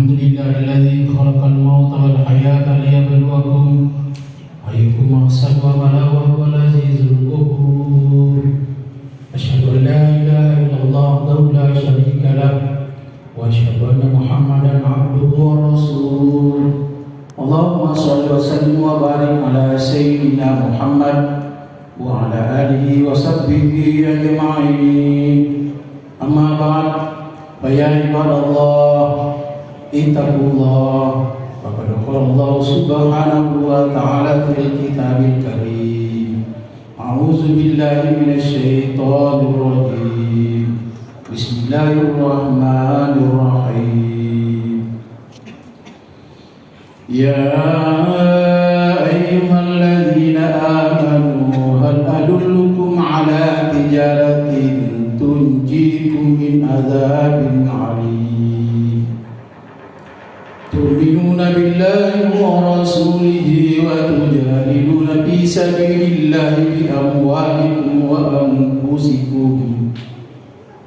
Alhamdulillahilladzi khalaqal mauta wal hayata liyabluwakum ayyukum ahsanu amala wa huwal azizul ghafur. Asyhadu an la ilaha illallah wahdahu la syarika lah wa asyhadu anna Muhammadan abduhu wa rasuluh. Allahumma shalli wa sallim wa barik ala sayyidina Muhammad wa ala alihi wa sahbihi ajma'in. Amma ba'd, fa ya ibadallah ittaqullah. Faqad qala Allah subhanahu wa ta'ala fil kitabil karim. A'udzu billahi minasy syaithanir rajim. Bismillahirrahmanirrahim. Ya ayyuhalladzina amanu hal adullukum ala tijaratin tunjikum min adzabin alim. Tu'minuna billahi wa rasulihi wa tujahiduna fi sabilillahi bi amwalikum wa anfusikum.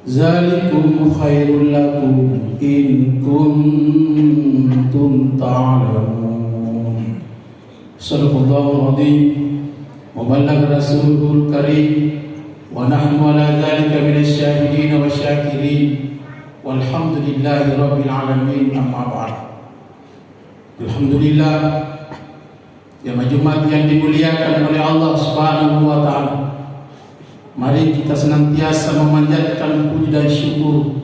Zalikum khairul lakum in kuntum ta'lamun. Sadaqallahul azim wa ballagha rasulul karim wa nahnu ala dzalika minasy syahidin wa syakirin walhamdulillahi rabbil alamin. Amma ba'd. Alhamdulillah, jamaah Jumat yang dimuliakan oleh Allah Subhanahu wa taala. Mari kita senantiasa memanjatkan puji dan syukur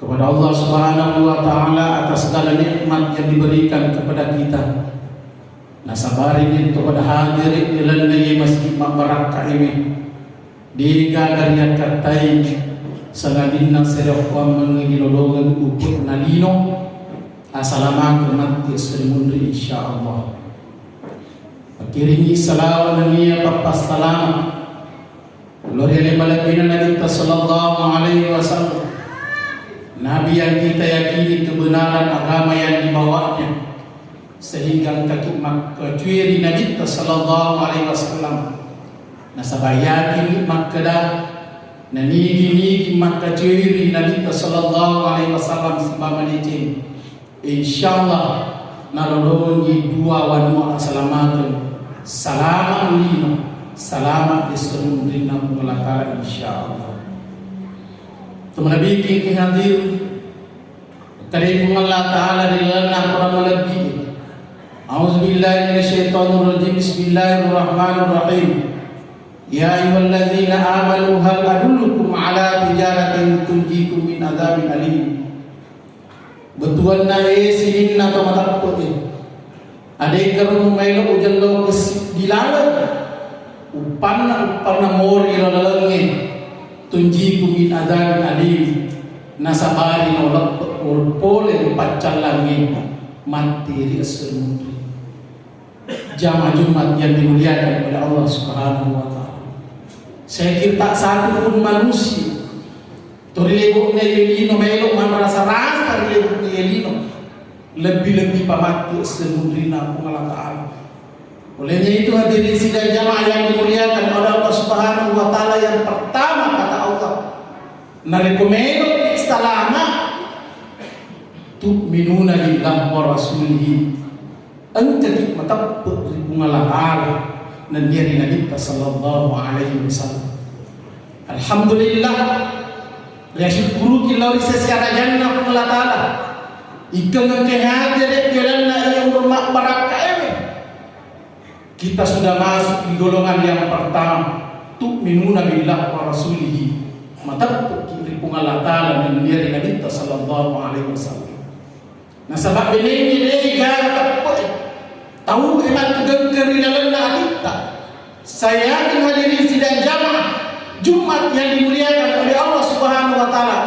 kepada Allah Subhanahu wa taala atas segala nikmat yang diberikan kepada kita. Nasabarin kepada hadirin di landai Masjid Mabarakah ini di gagaria katai sangadina serokwan mengilolongan ukut nalino. Assalamualaikum warahmatullahi insyaallah. Akiringi salawat namiya papas salam Lori malapina Nabi sallallahu alaihi wasallam, Nabi yang kita yakini kebenaran agama yang dibawanya, sehingga kecuali Nabi sallallahu alaihi wasallam nasabah yakin makkadah nanigi makkacuiri Nabi sallallahu alaihi wasallam sebab malicin insyaallah nalolongi dua wanua assalamualaikum salamat lino selamat di seluruh dunia mengelakar insyaallah. Teman Nabi yang hadir kalimah Allah Ta'ala di dalam Quran lebih. A'udzubillahi minasyaitonirrajim. Bismillahirrahmanirrahim. Ya ayyuhalladzina amanu hal adullukum ala tijaratin tunjikum min adzabin alim. Betuan na sinin na tumatakot adai karum mailo ujallo gilala upan mori lalangi tunjikum min adzabin alim. Nasabari nolak pole pacal langi materi semuanya. Jamaah Jumat yang dimuliakan oleh Allah Subhanahu wa taala. Saya kira tak satu pun manusia Torlebo nelino melo man rasa-rasa nelino lebih-lebih pamati semuanya Allah Ta'ala. Olehnya itu hadirin sidang jamaah yang dimuliakan oleh Allah Subhanahu wa taala, yang pertama kata Allah, narekomendo istalama tu'minuna billahi wa rasulihi. Anjadi mataput bungalah Allah dan diri Nabi sallallahu alaihi wasallam. Alhamdulillah, ya syukuru kita secara jannah Allah Ta'ala. Ikang kehadir kerana yang berbarakah ini. Kita sudah masuk di golongan yang pertama, tu'minuna billahi wa rasulihi. Mataput kiri Allah Ta'ala dan diri Nabi sallallahu alaihi wasallam. Nah sebab ini gara tahu iman kegengkeri dalam kita. Saya menghadiri sidang jamaah Jumat yang dimuliakan oleh Allah Subhanahu wa taala.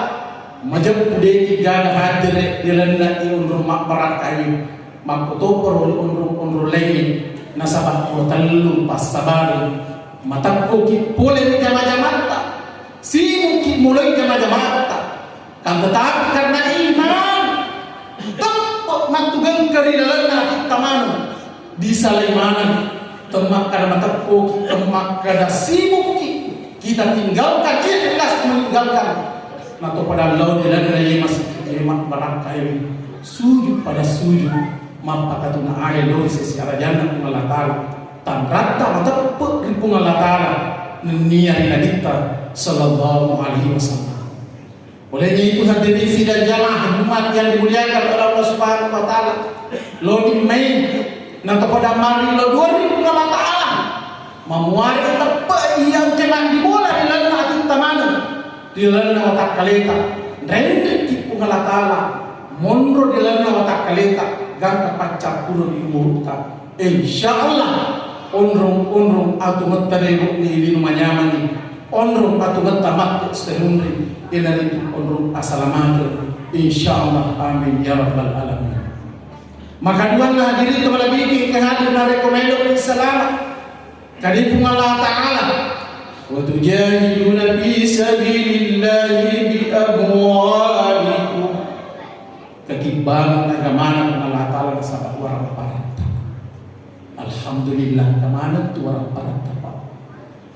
Majab budeki gana hadir dalam undur barakah ini. Makuto undur lain nasabah tallu pasabari matakko ki pole jamaah-jamaah. Si mungkin mulai jamaah-jamaah. Kan tetapi karena iman tempat mantugang kari dalam kita manu di Salaiman temak kada matakko temak kada sibuk kita tinggalkan ikhlas meninggalkan nato pada laut dan dari masjid barangkali sujud pada sujud mapakatuna ae lo sesi arajana Allah Ta'ala tan ratta matapuk ripung Allah Ta'ala niari nadita sallallahu alaihi wasallam. Olehnya itu hadirin sidang jamaah umat yang dimuliakan oleh Allah Subhanahu wa Ta'ala, lo di Mei na kepada mari lo 2000 Allah Ta'ala memuari tepat yang kena dibola di dalam hati tamana di dalam otak kaleta rende tipu Allah Ta'ala mondro di dalam otak kaleta gangka pacak puro di muka insyaallah onrong atu metarego ni linu manyamani onrong atu metamak sehundri inari onrong assalamualaikum insyaallah amin ya rabbal alamin. Maka dua hadirin kepada bikin kehadir na rekomendo salam kadipun Allah Ta'ala wa tujahiduna fi sabilillahi bi amwalikum kekibangan agamana Allah Ta'ala sa orang parata. Alhamdulillah kamana tu orang parata pa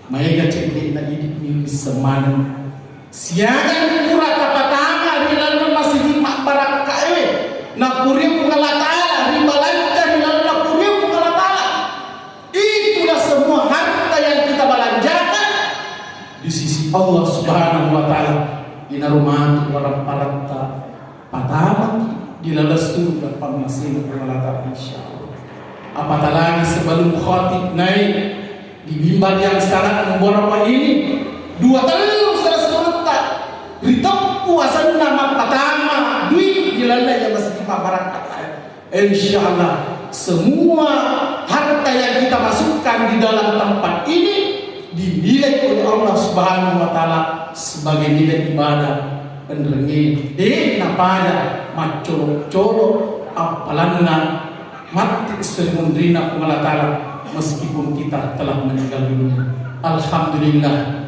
maiga cekdik na hidup ni semanan siaga murah kapatanga rilan masih mak barak kae na puriu Allah Ta'ala ribalanta rilan na puriu Allah Ta'ala. Itulah semua harta yang kita belanjakan di sisi Allah Subhanahu wa Ta'ala ina rumah orang parata patama di lalas surga pamasin Allah Ta'ala insyaallah. Apatah lagi sebelum khatib naik di mimbar yang sangat memborong ini 2 tahun serta ritop puasa nama pertama duit di lalai yang masih paparan insyaallah semua harta yang kita masukkan di dalam tempat ini dinilai oleh Allah Subhanahu wa Ta'ala sebagai nilai ibadah penerengin napada macoro-coro apalanna mati selimundrina Allah Ta'ala meskipun kita telah meninggal dunia. Alhamdulillah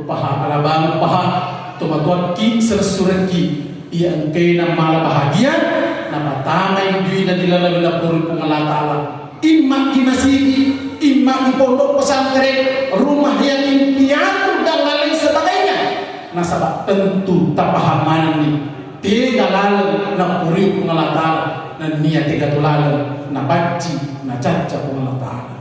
paha alabang paha tomatuan ki sersureki ia engkena malah bahagia nama tamai duina dilalala puripung Allah Ta'ala imma ki masjid imma di pondok pesantren rumah yang impian dan lain sebagainya nasabah tentu tapahaman ini tiga lalu na puripung Allah Ta'ala dan niat tiga tulalu na baci na caca Allah Ta'ala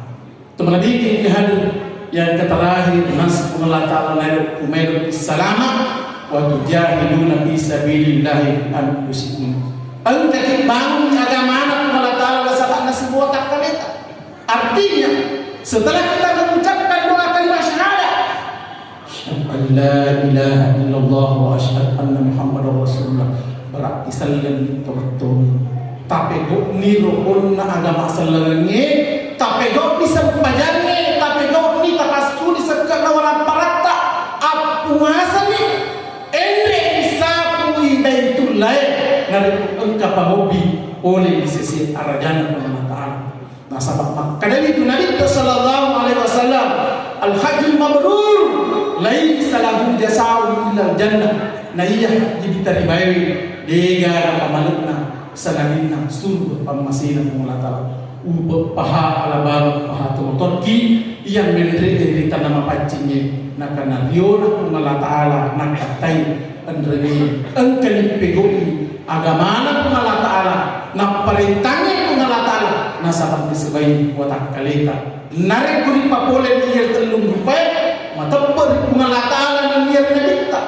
teman bikin kehadir yang terakhir nas Allah Ta'ala na umairu salama wa tujahiduna fi sabilillahi anfusikum angkat bangun agama Allah Ta'ala sabana sebuah takaleta artinya setelah kita mengucapkan doa kalimat syahadat asyhadu an la ilaha illallah wa asyhadu anna muhammadar rasulullah berarti sallallahu alaihi tapi kok niru pun agama selenge tapi kok bisa pajane tapi kok ni tapasu di sekana orang parata apuasa ni ende isapu ibaitul lain ngari engka pamobi oleh di sisi arajana Allah Ta'ala nasabak maka dari itu Nabi sallallahu alaihi wasallam al hajjul mabrur lain salahu jasau illa jannah na iya jadi taribawi dega pamalukna salamina surga pamasina Allah Ta'ala ubah paha alabang paha totorki yang menderita nama pancingnya nakana riona Allah Ta'ala nakatai andreni engkali pegoi agamana Allah Ta'ala nak perintahnya Allah Ta'ala nasabak disebai watak kaleta narik kuri papole niya telung rupay matapar Allah Ta'ala niya nalita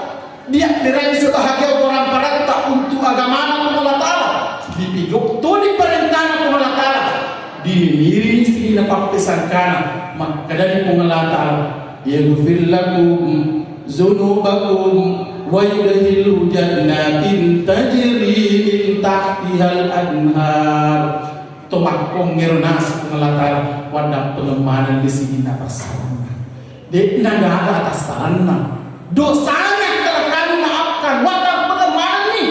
dia dirai sebahagia orang parata untuk agamana Allah Ta'ala dipigok tu di perintah Allah Ta'ala diniri sini nampak pesangkana maka dari Allah Ta'ala yaghfir lakum zunubakum wa yudkhilukum jannatin tajri min tahtihal anhar tomak pengirnas Allah Ta'ala wadah pelemahan di sini atas sana di naga atas sana dosanya telah maafkan wadah pelemahan ni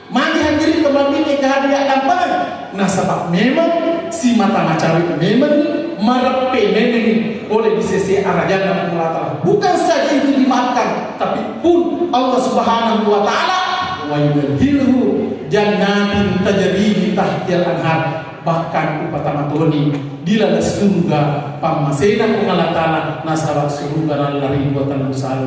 mari hadirin kembali ke hadiah tampan nasabak memang si mata macawi memang marape memang oleh di sisi arajana Allah Ta'ala bukan saja itu dimaafkan tapi pun Allah Subhanahu wa Ta'ala wa yudkhiluhu jannatin tajri min tahtihal anhar bahkan upatama toni di dalam surga pamasena Allah Ta'ala nasabak surga lari buatan usaha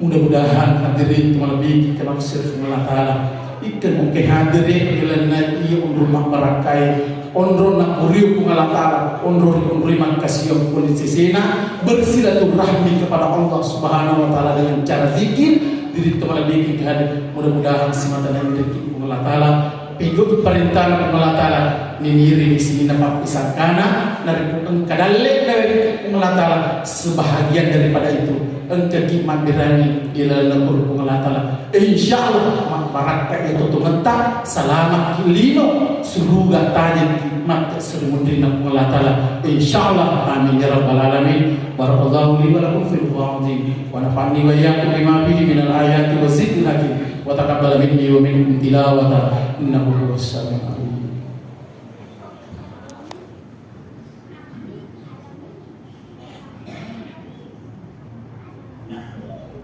mudah-mudahan hadirin lebih ke maksud Allah Ta'ala ikan mungkin hadirin kelana iya undur mak barakai ondro nak muriu pungalatara ondro mak kasih polisi sena bersilaturahmi kepada Allah Subhanahu wa taala dengan cara zikir diri teman bikin hadir mudah-mudahan semata dan rezeki Allah taala piguk perintah Allah taala niniri di sini nampak pisangkana dari kadalek dari Allah taala sebahagian daripada itu engkau kimat berani di dalam Allah taala insyaallah mak barakah itu mentak selamat kilino surga tanya kimat serumudina Allah taala insyaallah amin ya rabbal alamin. Barakallahu li wa lakum fil qur'ani wa nafa'ni wa iyyakum bima fihi minal ayati wa zikril hakim wa taqabbal minni wa minkum tilawata innahu huwas samiul